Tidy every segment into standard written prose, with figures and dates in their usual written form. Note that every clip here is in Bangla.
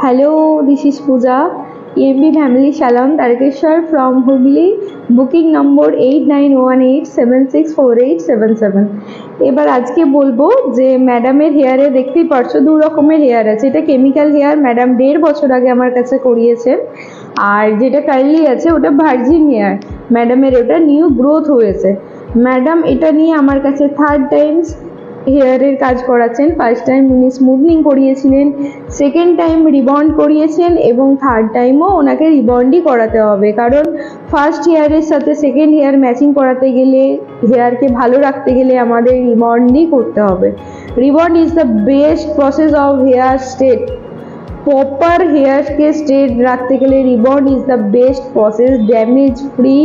Hello, this is Pooja, EMB Family Salon, Tarakeshwar from Hubli, booking নম্বর 8918764877। এবার আজকে বলবো যে ম্যাডামের হেয়ারে দেখতেই পারছো দু রকমের হেয়ার আছে। এটা কেমিক্যাল হেয়ার, ম্যাডাম 1.5 বছর আগে আমার কাছে করিয়েছেন। আর যেটা কার্লি আছে ওটা ভার্জিন হেয়ার, ম্যাডামের ওটা নিউ গ্রোথ হয়েছে। ম্যাডাম এটা নিয়ে আমার কাছে 3rd টাইমস হেয়ারের কাজ করাচ্ছেন। ফার্স্ট টাইম উনি স্মুথনিং করিয়েছিলেন, সেকেন্ড টাইম রিবন্ড করিয়েছেন এবং থার্ড টাইমও ওনাকে রিবন্ডই করাতে হবে, কারণ ফার্স্ট হেয়ারের সাথে সেকেন্ড হেয়ার ম্যাচিং করাতে গেলে, হেয়ারকে ভালো রাখতে গেলে আমাদের রিবন্ডই করতে হবে। Rebond is the best process of hair state. Proper হেয়ারকে স্ট্রেট রাখতে গেলে rebond is the best process. Damage free,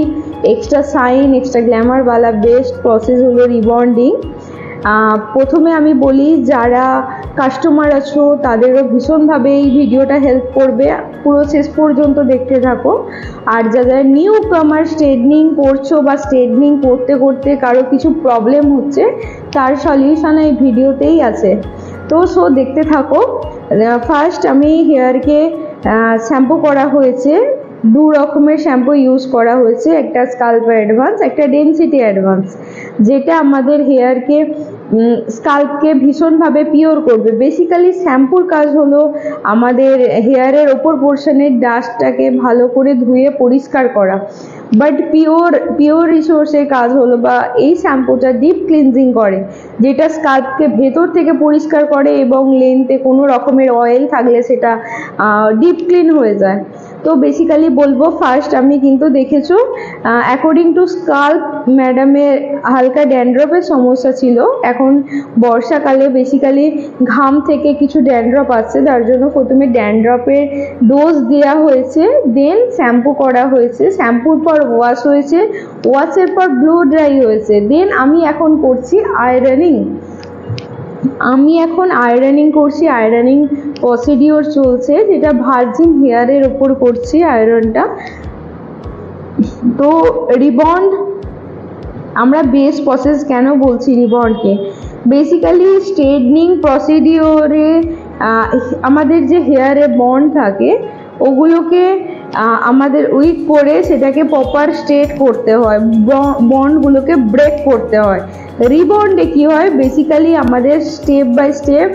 extra shine, extra গ্ল্যামারওয়ালা বেস্ট প্রসেস হলো রিবন্ডিং। প্রথমে আমি বলি, যারা কাস্টমার আছো তাদেরও ভীষণভাবে এই ভিডিওটা হেল্প করবে, পুরো শেষ পর্যন্ত দেখতে থাকো। আর যারা নিউ কামার স্ট্রেটনিং করছো বা স্ট্রেটনিং করতে করতে কারো কিছু প্রবলেম হচ্ছে, তার সলিউশন এই ভিডিওতেই আছে, তো দেখতে থাকো। ফার্স্ট আমি হেয়ারকে শ্যাম্পু করা হয়েছে, 2 রকমের শ্যাম্পু ইউজ করা হয়েছে, একটা স্কাল্প অ্যাডভান্স, একটা ডেনসিটি অ্যাডভান্স, যেটা আমাদের হেয়ারকে স্কাল্পকে ভীষণভাবে পিওর করবে। বেসিক্যালি শ্যাম্পুর কাজ হলো আমাদের হেয়ারের ওপর পোর্শনের ডাস্টটাকে ভালো করে ধুয়ে পরিষ্কার করা, বাট পিওর রিসোর্সের কাজ হলো, বা এই শ্যাম্পুটা ডিপ ক্লিনজিং করে, যেটা স্কাল্পকে ভেতর থেকে পরিষ্কার করে এবং লেন্থে কোনো রকমের অয়েল থাকলে সেটা ডিপ ক্লিন হয়ে যায়। তো বেসিক্যালি বলবো, ফার্স্ট আমি কিন্তু দেখেছো অ্যাকর্ডিং টু স্কাল্প ম্যাডামের হালকা ড্যান্ড্রফের সমস্যা ছিল। এখন বর্ষাকালে বেসিক্যালি ঘাম থেকে কিছু ড্যান্ড্রফ আসছে, তার জন্য প্রথমে ড্যান্ড্রফের ডোজ দেওয়া হয়েছে, দেন শ্যাম্পু করা হয়েছে, শ্যাম্পুর পর ওয়াশ হয়েছে, ওয়াশের পর ব্লো ড্রাই হয়েছে, দেন আমি এখন করছি আয়রনিং। করছি, আয়রনিং প্রসিডিওর চলছে, যেটা ভার্জিন হেয়ারের ওপর করছি আয়রনটা। তো রিবন্ড আমরা বেস্ট প্রসেস কেন বলছি রিবন্ডকে, বেসিক্যালি স্ট্রেটনিং প্রসিডিওরে আমাদের যে হেয়ারে বন্ড থাকে ওগুলোকে আমাদের উইক করে সেটাকে প্রপার স্ট্রেট করতে হয়, বন্ডগুলোকে ব্রেক করতে হয়। রিবন্ডে কি হয়, বেসিক্যালি আমাদের স্টেপ বাই স্টেপ,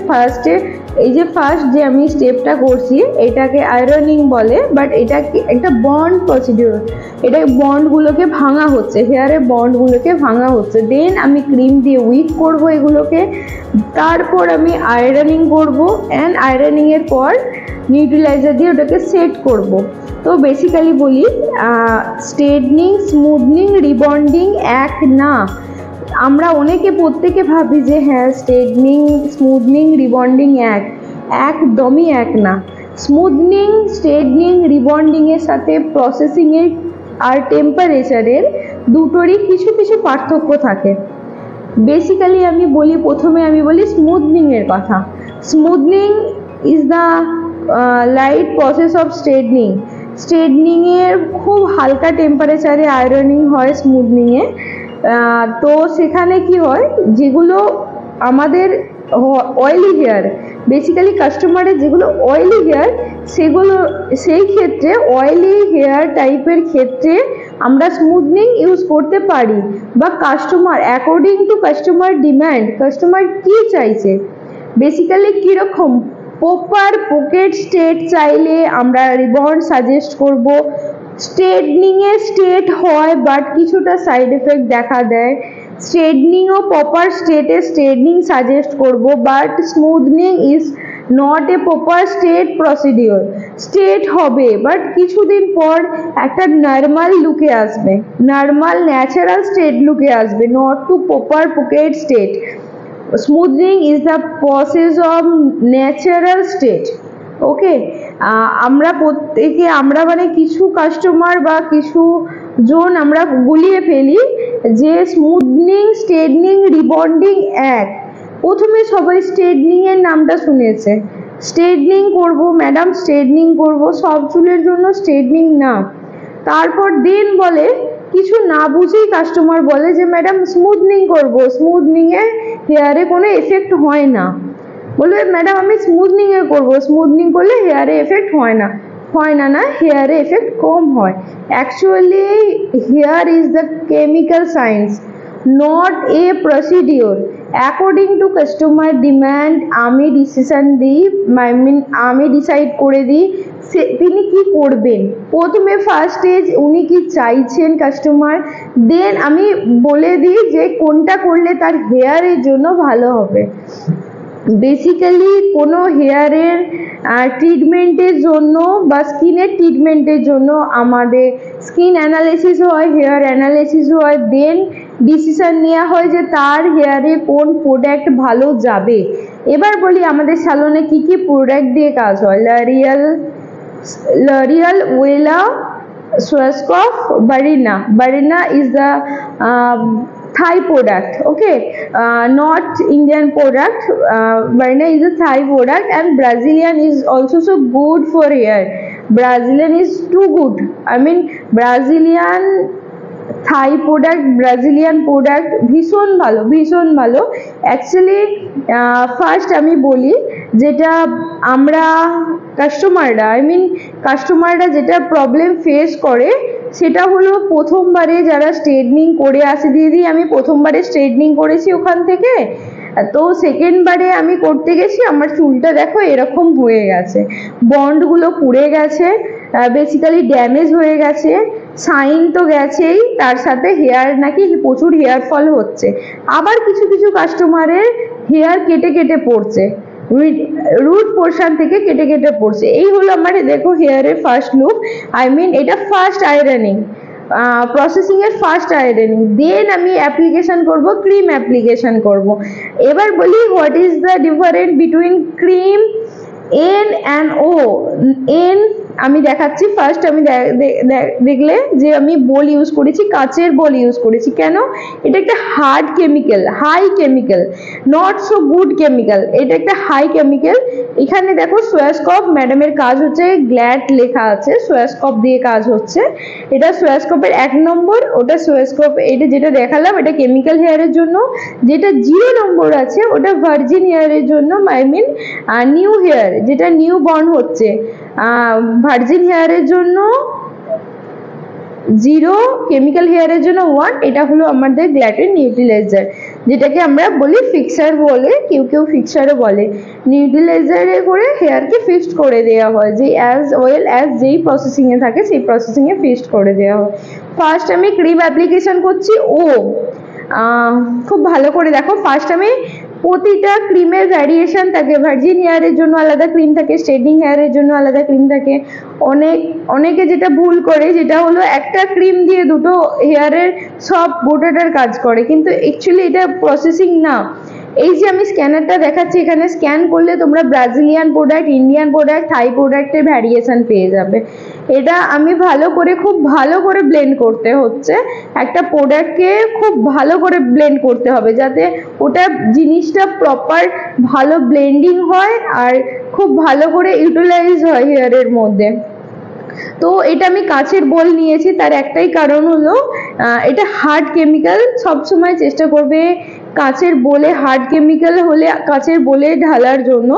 ফার্স্ট যে আমি স্টেপটা করছি এটাকে আয়রনিং বলে, বাট এটা একটা বন্ড প্রসিডিওর, এটা বন্ডগুলোকে ভাঙা হচ্ছে, হেয়ারে বন্ডগুলোকে ভাঙা হচ্ছে, দেন আমি ক্রিম দিয়ে উইক করব এগুলোকে, তারপর আমি আয়রনিং করব, অ্যান্ড আয়রনিংয়ের পর নিউট্রিলাইজার দিয়ে ওটাকে সেট করব। তো বেসিক্যালি বলি, স্ট্রেটনিং, স্মুথনিং, রিবন্ডিং এক না। আমরা প্রত্যেকে ভাবি যে হ্যাঁ স্ট্রেটনিং, স্মুথনিং, রিবন্ডিং একদমই এক না। স্মুথনিং, স্ট্রেটনিং, রিবন্ডিংয়ের সাথে প্রসেসিংয়ের আর টেম্পারেচারের দুটোরই কিছু কিছু পার্থক্য থাকে। বেসিক্যালি প্রথমে আমি বলি স্মুথনিংয়ের কথা। Smoothening is the light process of straightening. স্ট্রেটনিংয়ের খুব হালকা টেম্পারেচারে আয়রনিং হয় স্মুথনিংয়ে। তো সেখানে কি হয়, যেগুলো আমাদের অয়েলি হেয়ার, বেসিক্যালি কাস্টমারের যেগুলো অয়েলি হেয়ার, সেই ক্ষেত্রে অয়েলি হেয়ার টাইপের ক্ষেত্রে আমরা স্মুথনিং ইউজ করতে পারি, বা customer according to customer demand, customer কি চাইছে, বেসিক্যালি কীরকম প্রপার পকেট স্ট্রেট চাইলে আমরা রিবন্ড সাজেস্ট করব। স্ট্রেটনিংয়ে স্ট্রেট হয় বাট কিছুটা সাইড এফেক্ট দেখা দেয়, স্ট্রেটনিংও প্রপার স্ট্রেটে স্ট্রেটনিং সাজেস্ট করব, but smoothing is not a proper straight procedure. Straight হবে বাট কিছুদিন পর একটা নর্মাল লুকে আসবে, নর্মাল ন্যাচারাল স্ট্রেট লুকে আসবে, not to proper pocket straight. Smoothening is the process of natural straight. Okay, আমরা কিছু কাস্টমার বা কিছু জন আমরা গুলিয়ে ফেলি যে স্মুথনিং, স্ট্রেটনিং, রিবন্ডিং এক। প্রথমে সবাই স্ট্রেটনিং এর নামটা শুনেছে, স্ট্রেটনিং করব ম্যাডাম, স্ট্রেটনিং করব, সব চুলের জন্য স্ট্রেটনিং না। তারপর দেন বলে, কিছু না বুঝেই কাস্টমার বলে যে ম্যাডাম স্মুথনিং করব, স্মুথনিংয়ে হেয়ারে কোনো এফেক্ট হয় না। বলবে ম্যাডাম আমি স্মুথনিং এ করব, স্মুথনিং করলে হেয়ারে এফেক্ট হয় না, না হেয়ারে এফেক্ট কম হয়। Actually hair is the chemical science, not a procedure. According to customer demand আমি ডিসিশন দিই, আমি ডিসাইড করে দিই তিনি কি করবেন। প্রথমে ফার্স্ট স্টেজ উনি কি চাইছেন কাস্টমার, দেন আমি বলে দিই যে কোনটা করলে তার হেয়ারের জন্য ভালো হবে। বেসিক্যালি কোনো হেয়ারের ট্রিটমেন্টের জন্য বা স্কিনের ট্রিটমেন্টের জন্য আমাদের স্কিন অ্যানালিসিস হয়, হেয়ার অ্যানালিসিস হয়, দেন ডিসিশন নেওয়া হয় যে তার হেয়ারে কোন প্রোডাক্ট ভালো যাবে। এবার বলি আমাদের স্যালনে কি কি প্রোডাক্ট দিয়ে কাজ হয়। L'Oreal, Wella, Schwarzkopf, Barina is the Thai product, okay, not Indian product. Barina is a Thai product, and Brazilian is also so good for hair. Brazilian is too good. I mean Brazilian Thai product, Brazilian product ভীষণ ভালো, ভীষণ ভালো। অ্যাকচুয়ালি ফার্স্ট আমি বলি যেটা আমরা কাস্টমাররা যেটা প্রবলেম ফেস করে সেটা হলো প্রথমবারে যারা স্ট্রেটনিং করে আসে, দিদি আমি প্রথমবারে স্ট্রেটনিং করেছি ওখান থেকে, তো সেকেন্ড বারে আমি করতে গেছি আমার চুলটা দেখো এরকম হয়ে গেছে, বন্ডগুলো পুড়ে গেছে, বেসিক্যালি ড্যামেজ হয়ে গেছে, শাইন তো গেছেই, তার সাথে হেয়ার নাকি প্রচুর হেয়ার ফল হচ্ছে। আবার কিছু কিছু কাস্টমারের হেয়ার কেটে কেটে পড়ছে, রুট পোর্শন থেকে কেটে কেটে পড়ছে। এই হলো আমার দেখো হেয়ারের ফার্স্ট লুক, এটা ফার্স্ট আয়রনিং, প্রসেসিং এর ফার্স্ট আয়রনিং, দেন আমি অ্যাপ্লিকেশন করব, ক্রিম অ্যাপ্লিকেশন করব। এবার বলি what is the difference between cream N and O. N আমি দেখাচ্ছি, ফার্স্ট আমি দেখলে যে আমি বোল ইউজ করেছি, কাচের বোল ইউজ করেছি, কেন? এটা একটা hard chemical, high chemical, not so good chemical, এটা একটা হাই কেমিক্যাল। এখানে দেখো সোয়াসকপ ম্যাডামের কাজ হচ্ছে, গ্ল্যাড লেখা আছে, সোয়াসকপ দিয়ে কাজ হচ্ছে, এটা সোয়াসকপের 1 নম্বর, ওটা সোয়াসকপ, এটা যেটা দেখালাম এটা কেমিক্যাল হেয়ারের জন্য, যেটা 0 নম্বর আছে ওটা ভার্জিন হেয়ারের জন্য, নিউ হেয়ার যেটা নিউ বর্ন হচ্ছে, ভার্জিন হেয়ারের জন্য 0, কেমিক্যাল হেয়ারের জন্য 1। এটা হলো আমাদের গ্ল্যাটের নিউট্রিলাইজার, যেটাকে আমরা বলি ফিক্সার বলে, কেউ কেউ ফিক্সারও বলে। নিউট্রিলাইজারে করে হেয়ারকে ফিক্সড করে দেওয়া হয়, যে অ্যাজ ওয়েল অ্যাজ যেই প্রসেসিংয়ে থাকে সেই প্রসেসিংয়ে ফিক্সড করে দেওয়া হয়। ফার্স্ট আমি ক্রিম অ্যাপ্লিকেশন করছি, খুব ভালো করে দেখো, ফার্স্ট আমি প্রতিটা ক্রিমের ভ্যারিয়েশন থাকে, ভার্জিন হেয়ারের জন্য আলাদা ক্রিম থাকে, স্ট্রেটনিং হেয়ারের জন্য আলাদা ক্রিম থাকে। অনেকে যেটা ভুল করে যেটা হলো একটা ক্রিম দিয়ে দুটো হেয়ারের সব গোটাটার কাজ করে, কিন্তু অ্যাকচুয়ালি এটা প্রসেসিং না। এই যে আমি স্ক্যানারটা দেখাচ্ছি, এখানে স্ক্যান করলে তোমরা ব্রাজিলিয়ান প্রোডাক্ট, ইন্ডিয়ান প্রোডাক্ট, থাই প্রোডাক্টের ভ্যারিয়েশন পেয়ে যাবে। এটা আমি খুব ভালো করে ব্লেন্ড করতে হচ্ছে, একটা প্রোডাক্টকে খুব ভালো করে ব্লেন্ড করতে হবে যাতে ওটা জিনিসটা প্রপার ভালো ব্লেন্ডিং হয় আর খুব ভালো করে ইউটিলাইজ হয় হেয়ারের মধ্যে। তো এটা আমি কাচের বোল নিয়েছি, তার একটাই কারণ হলো এটা হার্ড কেমিক্যাল, সবসময় চেষ্টা করবে কাচের বোলে, হার্ড কেমিক্যাল হলে কাচের বোলে ঢালার জন্য,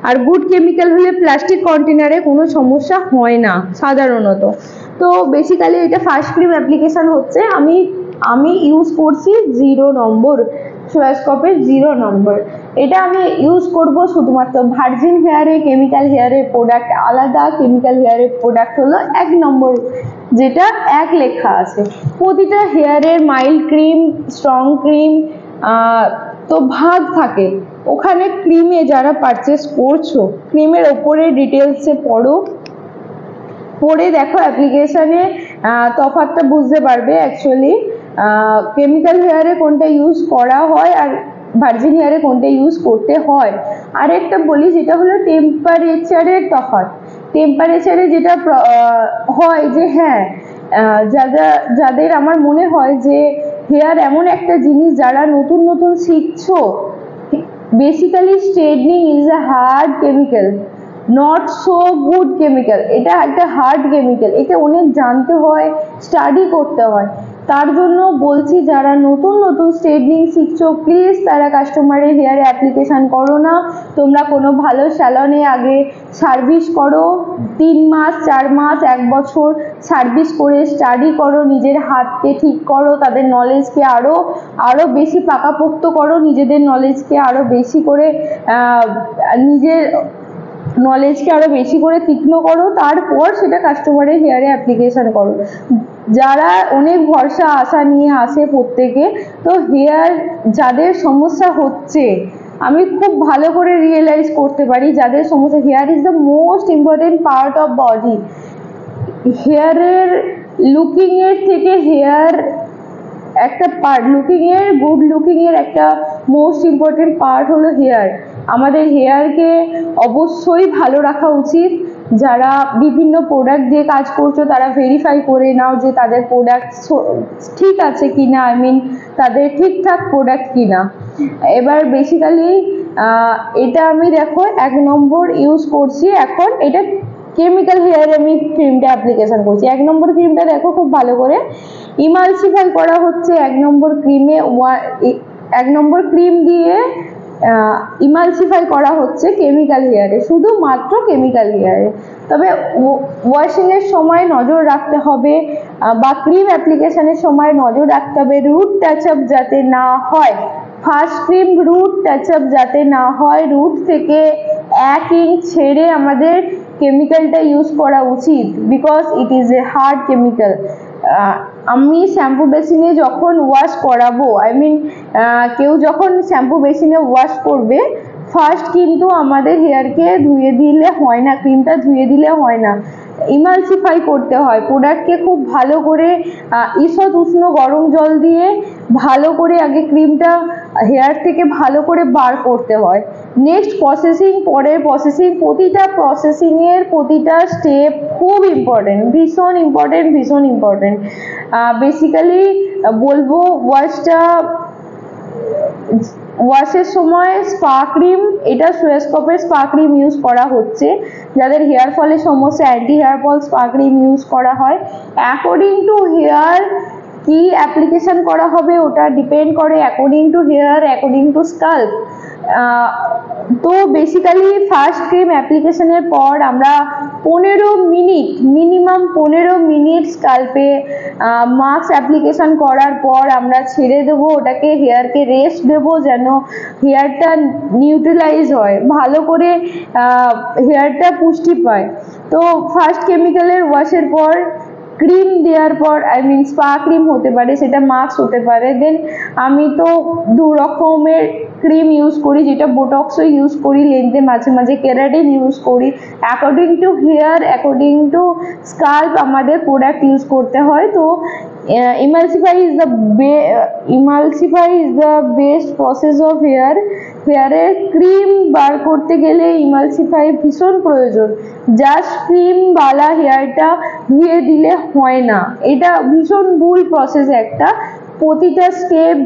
আর গুড কেমিক্যাল হলে প্লাস্টিক কন্টেনারে কোনো সমস্যা হয় না সাধারণত। তো বেসিক্যালি এটা ফার্স্ট ক্রিম অ্যাপ্লিকেশন হচ্ছে, আমি ইউজ করছি 0 নম্বর, সোয়াসকপের 0 নম্বর। এটা আমি ইউজ করব শুধুমাত্র ভার্জিন হেয়ারে, কেমিক্যাল হেয়ারের প্রোডাক্ট আলাদা, কেমিক্যাল হেয়ারের প্রোডাক্ট হলো 1 নম্বর, যেটা 1 লেখা আছে। প্রতিটা হেয়ারের মাইল্ড ক্রিম, স্ট্রং ক্রিম তো ভাগ থাকে, ওখানে ক্রিমে যারা পারচেস করছো ক্রিমের ওপরে ডিটেলসে পড়ে দেখো, অ্যাপ্লিকেশনে তফাৎটা বুঝতে পারবে অ্যাকচুয়ালি কেমিক্যাল হেয়ারে কোনটা ইউজ করা হয় আর ভার্জিন হেয়ারে কোনটা ইউজ করতে হয়। আর একটা বলি যেটা হলো টেম্পারেচারের তফাৎ। টেম্পারেচারে যেটা হয় যে হ্যাঁ, যাদের আমার মনে হয় যে হেয়ার এমন একটা জিনিস যারা নতুন নতুন শিখছো, basically straightening is a hard chemical, not so good chemical. এটা একটা হার্ড কেমিক্যাল, একে অনেক জানতে হয়, স্টাডি করতে হয়। তার জন্য বলছি যারা নতুন নতুন স্ট্রেটনিং শিখছো প্লিজ তারা কাস্টমারের হেয়ারে অ্যাপ্লিকেশান করো না। তোমরা কোনো ভালো স্যালনে আগে সার্ভিস করো, 3 মাস 4 মাস 1 বছর সার্ভিস করে স্টাডি করো, নিজের হাতকে ঠিক করো, তাদের নলেজকে আরও বেশি পাকাপোক্ত করো, নিজেদের নলেজকে আরও বেশি করে তীক্ষ্ণ করো, তারপর সেটা কাস্টমারের হেয়ারে অ্যাপ্লিকেশান করো। যারা অনেক ভরসা আশা নিয়ে আসে প্রত্যেকে, তো হেয়ার যাদের সমস্যা হচ্ছে আমি খুব ভালো করে রিয়েলাইজ করতে পারি যাদের সমস্যা, hair is the most important part of body. হেয়ারের লুকিং এর থেকে হেয়ার একটা পার্ট, গুড লুকিং এর একটা মোস্ট ইম্পর্টেন্ট পার্ট হলো হেয়ার। আমাদের হেয়ারকে অবশ্যই ভালো রাখা উচিত। যারা বিভিন্ন প্রোডাক্ট দিয়ে কাজ করছো তারা ভেরিফাই করে নাও যে তাদের প্রোডাক্ট ঠিক আছে কিনা, তাদের ঠিকঠাক প্রোডাক্ট কিনা। এবার বেসিক্যালি এটা আমি দেখো 1 নম্বর ইউজ করছি এখন, এটা কেমিক্যাল হেয়ারে আমি ক্রিমটা অ্যাপ্লিকেশন করছি। 1 নম্বর ক্রিমটা দেখো খুব ভালো করে ইমালসিফাই করা হচ্ছে। 1 নম্বর ক্রিম দিয়ে ইমালসিফাই করা হচ্ছে কেমিক্যাল হেয়ারে, শুধুমাত্র কেমিক্যাল হেয়ারে। তবে ওয়াশিং এর সময় নজর রাখতে হবে বা ক্রিম অ্যাপ্লিকেশনের সময় নজর রাখতে হবে রুট টাচ আপ যাতে না হয়। First cream root touch up যাতে না হয়, রুট থেকে 1 ইঞ্চ ছেড়ে আমাদের কেমিক্যালটা ইউজ করা উচিত, because it is a hard chemical. আমি শ্যাম্পু বেসিনে যখন ওয়াশ করাবো, কেউ যখন শ্যাম্পু বেসিনে ওয়াশ করবে, ফার্স্ট কিন্তু আমাদের হেয়ারকে ধুয়ে দিলে হয় না, ক্রিমটা ধুয়ে দিলে হয় না, ইমালসিফাই করতে হয়। প্রোডাক্টকে খুব ভালো করে ঈষৎ উষ্ণ গরম জল দিয়ে ভালো করে আগে ক্রিমটা হেয়ার থেকে ভালো করে বার করতে হয়। নেক্সট প্রসেসিং, পরের প্রসেসিং, প্রতিটা প্রসেসিংয়ের প্রতিটা স্টেপ খুব ইম্পর্টেন্ট, ভীষণ ইম্পর্টেন্ট। বেসিক্যালি বলবো ওয়াশের সময় স্পা ক্রিম, এটা সোয়াস্কপের স্পা ক্রিম ইউজ করা হচ্ছে। যাদের হেয়ার ফলের সমস্যা anti hair fall spa cream use করা হয়। অ্যাকর্ডিং টু হেয়ার কি অ্যাপ্লিকেশন করা হবে ওটা ডিপেন্ড করে according to hair, according to scalp. তো বেসিক্যালি ফার্স্ট ক্রিম অ্যাপ্লিকেশনের পর আমরা 15 মিনিট, মিনিমাম 15 মিনিট স্কাল্পে মাস্ক অ্যাপ্লিকেশন করার পর আমরা ছেড়ে দেবো ওটাকে, হেয়ারকে রেস্ট দেবো যেন হেয়ারটা নিউট্রালাইজ হয়, ভালো করে হেয়ারটা পুষ্টি পায়। তো ফার্স্ট কেমিক্যালের ওয়াশের পর ক্রিম দেওয়ার পর স্পা ক্রিম হতে পারে, সেটা মাস্ক হতে পারে। দেন আমি তো 2 রকমের ক্রিম ইউজ করি, যেটা বোটক্সও ইউজ করি লেন্থে, মাঝে মাঝে কেরাটিন ইউজ করি। According to hair, according to scalp আমাদের প্রোডাক্ট ইউজ করতে হয়। তো emulsify is the best process of hair. হেয়ারের ক্রিম বার করতে গেলে ইমালসিফাই ভীষণ প্রয়োজন। জাস্ট ক্রিম বালা হেয়ারটা ধুয়ে দিলে হয় না, এটা ভীষণ ভুল প্রসেস একটা। প্রতিটা স্টেপ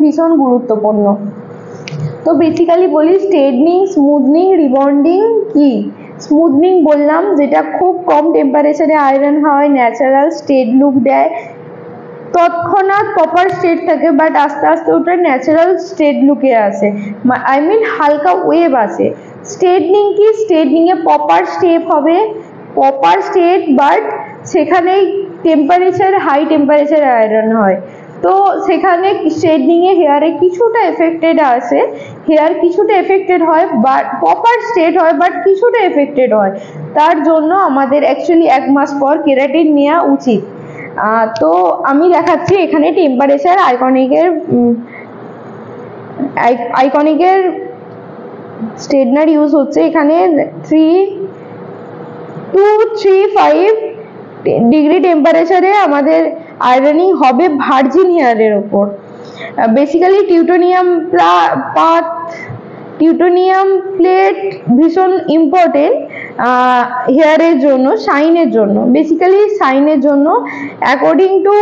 ভীষণ গুরুত্বপূর্ণ। তো বেসিক্যালি বলি স্ট্রেটনিং, স্মুথনিং, রিবন্ডিং কি। স্মুথনিং বললাম, যেটা খুব কম টেম্পারেচারে আয়রন হয়, ন্যাচারাল স্ট্রেট লুক দেয়, তৎক্ষণাৎ প্রপার স্ট্রেট থাকে, বাট আস্তে আস্তে ওটা ন্যাচারাল স্ট্রেট লুকে আসে, হালকা ওয়েভ আসে। স্ট্রেটনিং কি, স্ট্রেটনিং এ প্রপার স্টেপ হবে, প্রপার স্ট্রেট, বাট সেখানে টেম্পারেচার হাই টেম্পারেচার আয়রন হয়। তো সেখানে স্ট্রেটনিং এ হেয়ারে কিছুটা এফেক্টেড আসে, হেয়ার কিছুটা এফেক্টেড হয়, বাট প্রপার স্ট্রেট হয়, বাট কিছুটা এফেক্টেড হয়। তার জন্য আমাদের অ্যাকচুয়ালি 1 মাস পর কেরাটিন নেওয়া উচিত। তো আমি দেখাচ্ছি এখানে টেম্পারেচার আইকনিকের স্ট্রেটনার ইউজ হচ্ছে। এখানে 235 ডিগ্রি টেম্পারেচারে আমাদের আয়রনিং হবে ভার্জিন হেয়ারের ওপর। বেসিক্যালি টিউটোনিয়াম প্লেট ভীষণ ইম্পর্টেন্ট। হেয়ারের জন্য, শাইনের জন্য, বেসিক্যালি শাইনের জন্য according to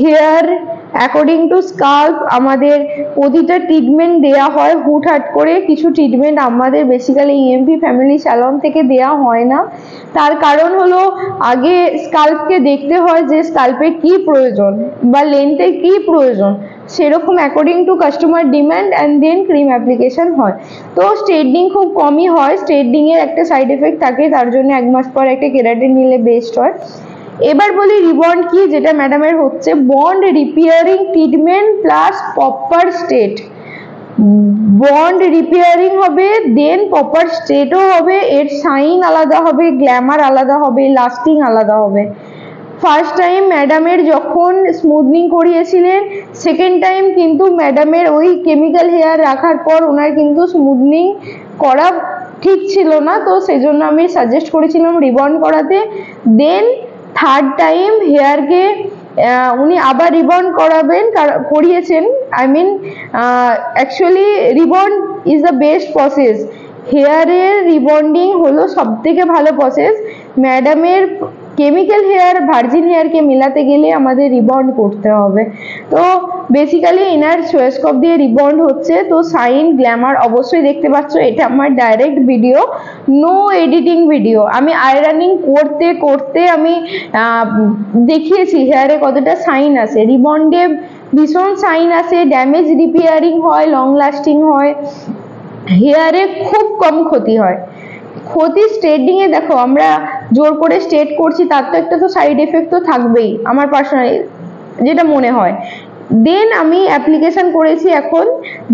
hair, according to scalp আমাদের প্রতিটা ট্রিটমেন্ট দেওয়া হয়। হুটহাট করে কিছু ট্রিটমেন্ট আমাদের বেসিক্যালি ইএমপি ফ্যামিলি স্যালন থেকে দেওয়া হয় না। তার কারণ হলো আগে স্কাল্পকে দেখতে হয় যে স্কাল্পে কি প্রয়োজন বা লেন্থে কি প্রয়োজন, সেরকম according to customer demand and then cream application হয়। তো স্ট্রেটনিং খুব কমই হয়, স্ট্রেটনিং এর একটা সাইড এফেক্ট থাকে, তার জন্য 1 মাস পর একটা কেরাটিন নিলে বেস্ট হয়। এবার বলি রিবন্ড কি, যেটা ম্যাডামের হচ্ছে bond repairing treatment plus proper state. Bond repairing হবে, দেন প্রপার স্টেটও হবে, এর শাইন আলাদা হবে, গ্ল্যামার আলাদা হবে, লাস্টিং আলাদা হবে। ফার্স্ট টাইম ম্যাডামের যখন স্মুথনিং করিয়েছিলেন, সেকেন্ড টাইম কিন্তু ম্যাডামের ওই কেমিক্যাল হেয়ার রাখার পর ওনার কিন্তু স্মুথনিং করা ঠিক ছিল না, তো সেজন্য আমি সাজেস্ট করেছিলাম রিবন্ড করাতে। দেন থার্ড টাইম হেয়ারকে উনি আবার রিবন্ড করিয়েছেন। I mean actually rebond is the best process. হেয়ারের রিবন্ডিং হলো সব থেকে ভালো প্রসেস। ম্যাডামের কেমিক্যাল হেয়ার ভার্জিন হেয়ারকে মেলাতে গেলে আমাদের রিবন্ড করতে হবে। তো বেসিক্যালি এনার সোয়াস্কপ দিয়ে রিবন্ড হচ্ছে। তো শাইন গ্ল্যামার অবশ্যই দেখতে পাচ্ছ, এটা আমার direct video, no editing video. আমি আয়রনিং করতে করতে আমি দেখিয়েছি হেয়ারে কতটা শাইন আসে, রিবন্ডে ভীষণ শাইন আসে, ড্যামেজ রিপেয়ারিং হয়, লং লাস্টিং হয়, হেয়ারে খুব কম ক্ষতি হয়। ক্ষতি স্ট্রেটিং এ দেখো আমরা জোর করে স্ট্রেট করছি, তার তো একটা তো সাইড এফেক্ট তো থাকবেই আমার পার্সোনালি যেটা মনে হয়। দেন আমি অ্যাপ্লিকেশন করেছি, এখন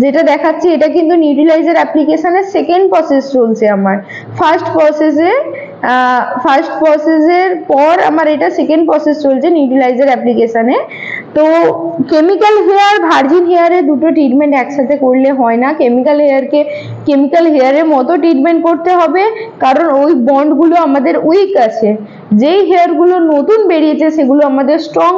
যেটা দেখাচ্ছি এটা কিন্তু নিউট্রিলাইজার অ্যাপ্লিকেশনের সেকেন্ড প্রসেস চলছে আমার। ফার্স্ট প্রসেসের পর আমার এটা সেকেন্ড প্রসেস চলছে নিউট্রিলাইজার অ্যাপ্লিকেশনে। তো কেমিক্যাল হেয়ার ভার্জিন হেয়ারে দুটো ট্রিটমেন্ট একসাথে করলে হয় না, কেমিক্যাল হেয়ারকে কেমিক্যাল হেয়ারের মতো ট্রিটমেন্ট করতে হবে, কারণ ওই বন্ডগুলো আমাদের উইক আছে। যেই হেয়ারগুলো নতুন বেরিয়েছে সেগুলো আমাদের স্ট্রং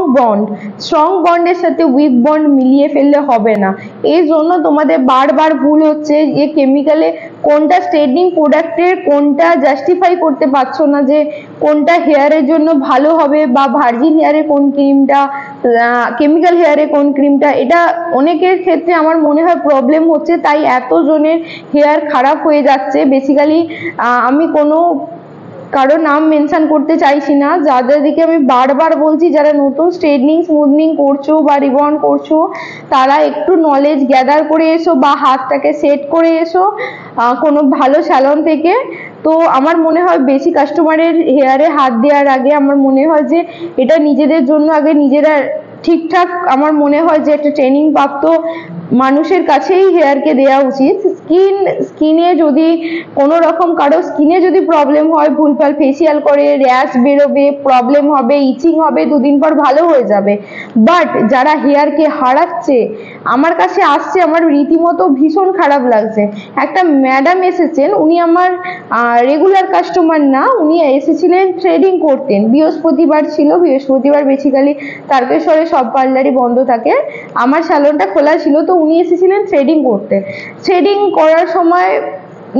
বন্ডের সাথে উইক বন্ড মিলিয়ে ফেললে হবে না। এই জন্য তোমাদের বারবার ভুল হচ্ছে, যে কেমিক্যালে কোনটা স্ট্রেটনিং প্রোডাক্টের কোনটা জাস্টিফাই করতে পারছো না যে কোনটা হেয়ারের জন্য ভালো হবে, বা ভার্জিন হেয়ারে কোন ক্রিমটা, কেমিক্যাল হেয়ারে কোন ক্রিমটা, এটা অনেকের ক্ষেত্রে আমার মনে হয় প্রবলেম হচ্ছে, তাই এতজনের হেয়ার খারাপ হয়ে যাচ্ছে। বেসিক্যালি আমি কোনো কারো নাম মেনশন করতে চাইছি না, যাদেরকে আমি বারবার বলছি যারা নতুন স্ট্রেটনিং স্মুথনিং করছো বা রিবন্ড করছো, তারা একটু নলেজ গ্যাদার করে এসো বা হাতটাকে সেট করে এসো কোনো ভালো স্যালন থেকে। তো আমার মনে হয় বেশি কাস্টমারের হেয়ারে হাত দেওয়ার আগে আমার মনে হয় যে এটা নিজেদের জন্য আগে নিজেরা ঠিকঠাক, আমার মনে হয় যে একটা ট্রেনিং প্রাপ্ত মানুষের কাছেই হেয়ারকে দেওয়া উচিত। স্কিনে যদি কোনো রকম কারো স্কিনে যদি প্রবলেম হয়, ভুলভাল ফেসিয়াল করে র্যাশ বেরোবে, প্রবলেম হবে, ইচিং হবে, দুদিন পর ভালো হয়ে যাবে। বাট যারা হেয়ারকে হারাচ্ছে আমার কাছে আসছে, আমার রীতিমতো ভীষণ খারাপ লাগছে। একটা ম্যাডাম এসেছেন, উনি আমার রেগুলার কাস্টমার না, উনি এসেছিলেন থ্রেডিং করতেন, বৃহস্পতিবার ছিল, বৃহস্পতিবার বেসিক্যালি তারকেশ্বরে সব পার্লারই বন্ধ থাকে, আমার স্যালনটা খোলা ছিল। তো উনি এসেছিলেন থ্রেডিং করতে। থ্রেডিং করার সময়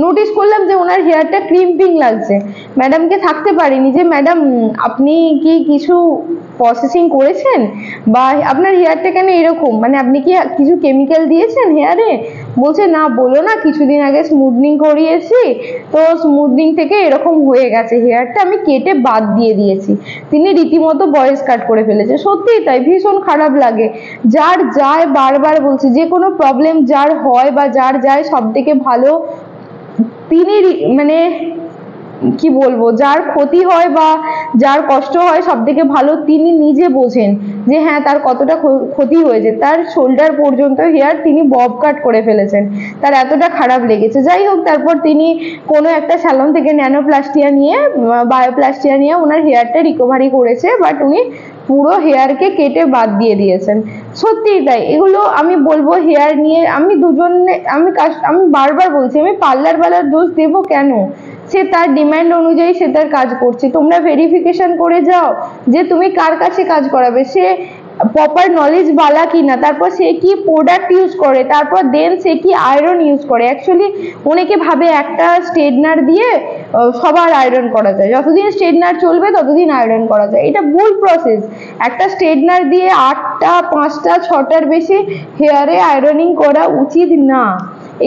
নোটিস করলাম যে ওনার হেয়ারটা ক্রিম্পিং লাগছে। ম্যাডামকে থাকতে পারিনি যে ম্যাডাম আপনি কি কিছু প্রসেসিং করেছেন, বা আপনার হেয়ারটা কেন এরকম, মানে আপনি কি কিছু কেমিক্যাল দিয়েছেন হেয়ারে? বলছে না, বলো না, কিছুদিন আগে স্মুথনিং করিয়েছি, তো স্মুথনিং থেকে এরকম হয়ে গেছে, হেয়ারটা আমি কেটে বাদ দিয়ে দিয়েছি। তিনি রীতিমতো ভয়েস কাট করে ফেলেছে। সত্যিই তাই, ভীষণ খারাপ লাগে। যার যায়, বারবার বলছি, যে কোনো প্রবলেম যার হয় বা যার যায়, সব থেকে ভালো তিনি, মানে কি বলবো, যার ক্ষতি হয় বা যার কষ্ট হয় সব থেকে ভালো তিনি নিজে বোঝেন যে হ্যাঁ তার কতটা ক্ষতি হয়েছে। তার শোল্ডার পর্যন্ত হেয়ার তিনি বব কাট করে ফেলেছেন, তার এতটা খারাপ লেগেছে। যাই হোক, তারপর তিনি কোনো একটা স্যালন থেকে বায়োপ্লাস্টিয়া নিয়ে ওনার হেয়ারটা রিকভারি করেছে, বাট উনি পুরো হেয়ারকে কেটে বাদ দিয়ে দিয়েছেন। সত্যিই তাই, এগুলো আমি বলবো হেয়ার নিয়ে আমি বারবার বলছি, আমি পার্লারওয়ালার দোষ দেবো কেন? সে তার ডিমান্ড অনুযায়ী সে তার কাজ করছে। তোমরা ভেরিফিকেশন করে যাও যে তুমি কার কাছে কাজ করাবে। সে প্রপার নলেজ বালা কিনা, তারপর সে কি প্রোডাক্ট ইউজ করে, তারপর দেন সে কি আয়রন ইউজ করে। অ্যাকচুয়ালি অনেকে ভাবে একটা স্ট্রেটনার দিয়ে সবার আয়রন করা যায়, যতদিন স্ট্রেটনার চলবে ততদিন আয়রন করা যায়, এটা ভুল প্রসেস। একটা স্ট্রেটনার দিয়ে 8টা 5টা 6টার বেশি হেয়ারে আয়রনিং করা উচিত না।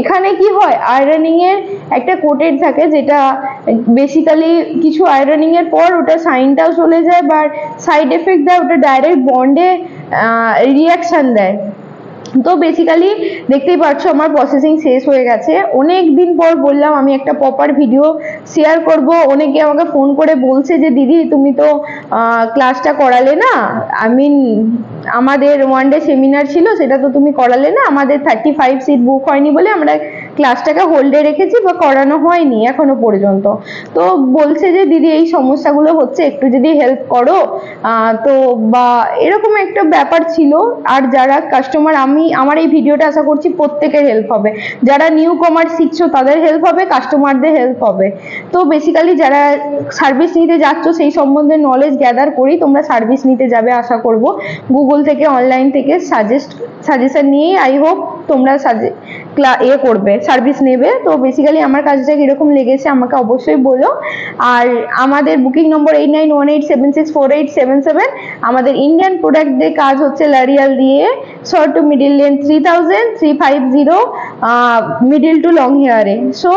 এখানে কি হয়, আয়রনিং এর একটা কোটেড থাকে, যেটা বেসিক্যালি কিছু আয়রনিং এর পর ওটা সাইনটাও চলে যায় বা সাইড এফেক্ট দেয়, ওটা ডাইরেক্ট বন্ডে রিয়াকশন দেয়। তো বেসিক্যালি দেখতেই পাচ্ছ আমার প্রসেসিং শেষ হয়ে গেছে। অনেক দিন পর বললাম আমি একটা প্রপার ভিডিও শেয়ার করব। অনেকে আমাকে ফোন করে বলছে যে দিদি তুমি তো ক্লাসটা করালে না, আই মিন আমাদের 1 ডে সেমিনার ছিল সেটা তো তুমি করালে না, আমাদের 35 সিট বুক হয়নি বলে আমরা ক্লাসটাকে হোল্ডে রেখেছি বা করানো হয়নি এখনো পর্যন্ত। তো বলছে যে দিদি এই সমস্যাগুলো হচ্ছে, একটু যদি হেল্প করো। তো বা এরকম একটা ব্যাপার ছিল। আর যারা কাস্টমার, আমার এই ভিডিওটা আশা করছি প্রত্যেকের হেল্প হবে। যারা নিউ কমার্স শিখছো তাদের হেল্প হবে, কাস্টমারদের হেল্প হবে। তো বেসিক্যালি যারা সার্ভিস নিতে যাচ্ছ সেই সম্বন্ধে নলেজ গ্যাদার করি তোমরা সার্ভিস নিতে যাবে আশা করব। গুগল থেকে অনলাইন থেকে সাজেশন নিয়েই আই হোপ তোমরা করবে, সার্ভিস নেবে। তো বেসিক্যালি আমার কাজটা কিরকম লেগেছে আমাকে অবশ্যই বলো। আর আমাদের বুকিং নম্বর 8918764877। আমাদের ইন্ডিয়ান প্রোডাক্টদের কাজ হচ্ছে লরিয়াল দিয়ে short to middle length 3000 350 middle to long হেয়ারে। সো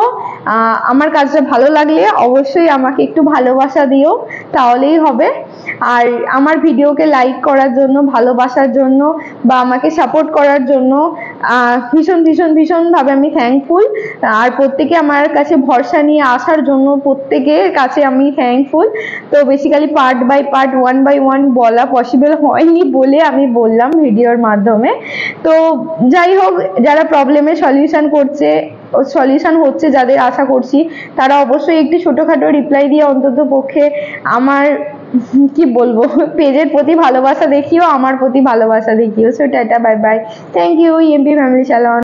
আমার কাজটা ভালো লাগলে অবশ্যই আমাকে একটু ভালোবাসা দিও, তাহলেই হবে। আর আমার ভিডিওকে লাইক করার জন্য, ভালোবাসার জন্য বা আমাকে সাপোর্ট করার জন্য ভীষণ ভীষণ ভীষণভাবে আমি থ্যাঙ্কফুল। আর প্রত্যেকে আমার কাছে ভরসা নিয়ে আসার জন্য প্রত্যেকের কাছে আমি থ্যাঙ্কফুল। তো basically part by part 1 by 1 বলা পসিবল হয়নি বলে আমি বললাম ভিডিওর মাধ্যমে। তো যাই হোক, যারা প্রবলেমের সলিউশন হচ্ছে যাদের, আশা করছি তারা অবশ্যই একটি ছোটখাটো রিপ্লাই দিয়ে অন্তত পক্ষে আমার কি বলবো পেজের প্রতি ভালোবাসা দেখিও, আমার প্রতি ভালোবাসা দেখিও। So tata, bye bye, thank you. EMP family salon.